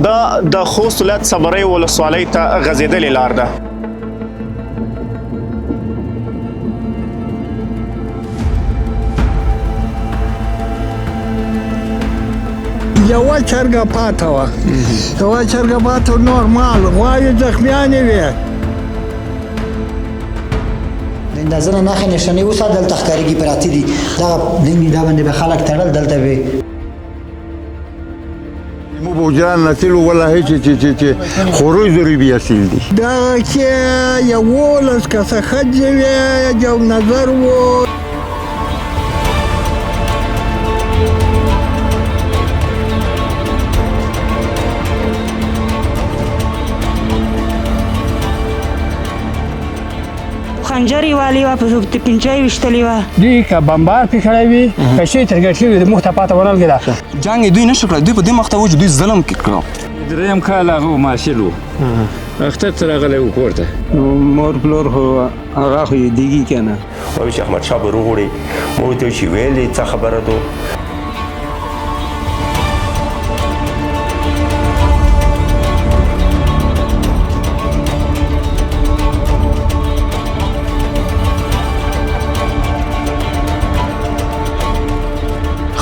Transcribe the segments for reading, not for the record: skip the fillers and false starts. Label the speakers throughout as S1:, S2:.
S1: دا د خوست ولایت صبرۍ ولسوالۍ ته غځېدلې لار ده.
S2: یوه چرګه پاته وه، نورمال غواوې زخمیانې وې.
S3: د ځینو نښې نښانې اوس هم دلته ښکارېږي پراته دي. دغه دا باندې به خلک تړل دلته وې.
S4: مو بوجان نسلو والله چې خروج ضروري اصیل دي.
S2: دغه کې 11 کسه ښځې وې، یو نظر و.
S5: خنجر یې والي وه، په پنچه یې ویشتلې وه.
S6: دوی که بمبار پرې کړی وي، که شی ترګټ شوي د مخ ته پاته ونه لګېده.
S7: جنګ یې دوی نه شو کړی، دوی په دې مخته و چې دوی ظلم کړو.
S8: درېیم کال هغه مارشل و، اختر ته راغلی و کور ته.
S9: نو مور پلور خو هغه خو یې دیږي که نه.
S10: وایي چې احمدشاه به روغوړي، ما ورته وویل چې ویلې څه خبره ده.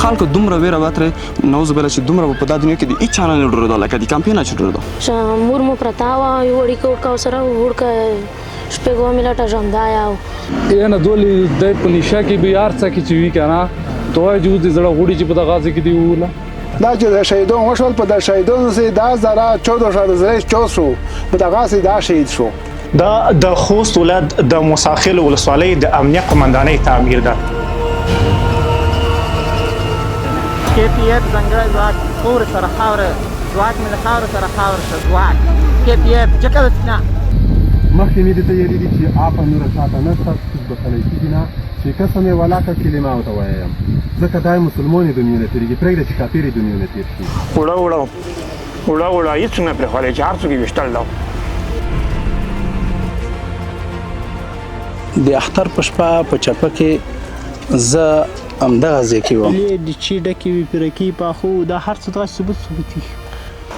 S7: خلکو دومره ویره وترې نعوذ بالله چې دومره په دا دنیا کې د هېڅ چا نه ډرېدو لکه د کمپین نه چې ډرېدو.
S11: مور مو پرته وه، یو وړیکه ورکه سره وړکه شپږ منټه ژوندی و.
S8: یعنې دولې دی په نشه کې به هر څه کې چې وي که نه، ته وایې چې اوس د زړه غوړي چې په دغه ځای کې دي ووله.
S12: دا چې د شهیدون وشول، په د شهیدونو سې 10,14 چوس شو، په دغه سې دا شهید شو.
S1: دا د خوست ولایت د موسی ولسوالۍ د امنیه قمندانۍ تعمیر ده.
S13: KPF ځانګړی ځواک، خاورې سره خاوره، ځواک مې د خاورې سره خاوره شه ځواک. KPF جکلتنا
S14: مخکې مې د تیاري دي چې آپا نوره چاته نشته، څوک بخلی کېږي نه، چې قسم یې ولاکه کلمه ورته ووایم، ځکه دا مسلمانې دنیونه تېرېږي، پرېږده چې کافرې دنیونه تېر شي.
S15: وړه هېڅ نه پرېښودی چې هر څوک یې ویشتل ده.
S16: د اختر په شپه په چپه کې زه همدغه ځای کې وم.
S17: د چي ډکې وي، پیرکي پاخه و، دا هر څه دغسې ثبوت وي.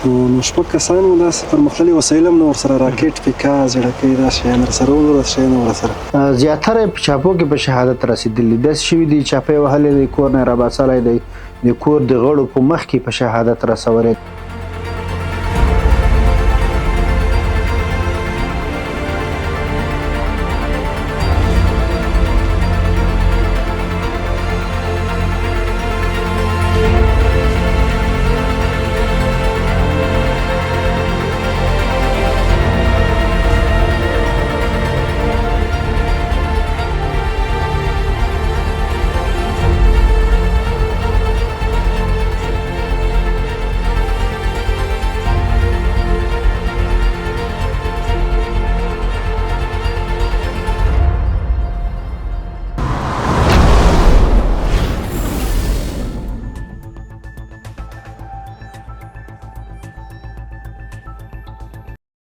S18: نو شپږ کسان وو، داسې پرمختللي وسایل هم نه ورسره، راکټ، پیکا، زړکۍ، دا شیان ورسره وو، داسې شیان ورسره.
S19: زیاتره یې په چاپو کې په شهادت رسېدلي. داسې شوي دي چاپه یې وهلی دی، کور نه یې راباسلی دی، د کور د غړو په مخ کې په شهادت رسولی.